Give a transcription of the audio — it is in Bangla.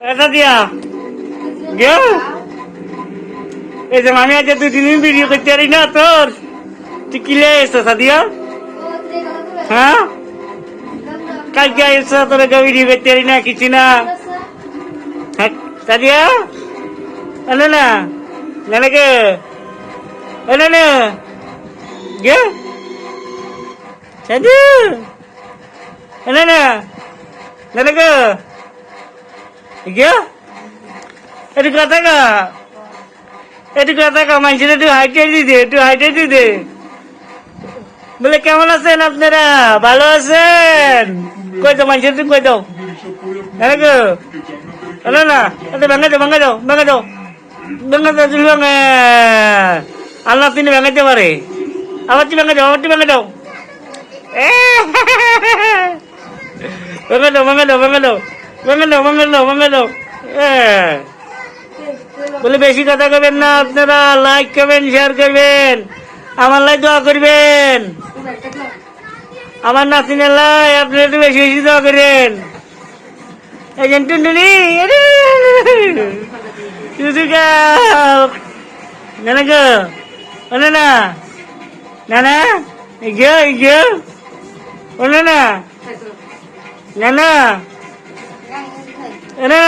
এটা দিয়া গেল এই যে আমি আজ 2-3 দিন ভিডিও করতে পারি না তোর তুই কিলে এসছো সাদিয়া হ্যাঁ কালকে এসছো তোর ভিডিও করতে পারি না কিছু না সাদিয়া না না না কে না না গে সাদিয়া না না না কে একটু কথা কা একটু কথা কা মানুষের একটু হাইটে দিতে বলে কেমন আছেন আপনারা ভালো আছেন কই দাও মানুষের তুমি কই দাও হ্যালো না ভেঙে দাও আল্লাহ তিনি ভেঙাইতে পারে আবার তুই ভেঙে দাও ভেঙে দাও বলে বেশি কথা করবেন না আপনারা লাইক করবেন শেয়ার করবেন আমার লাই দোয়া করবেন আমার নাতিনের লাই আপনারা একটু বেশি বেশি দোয়া করেন এই যে টুনটুনি না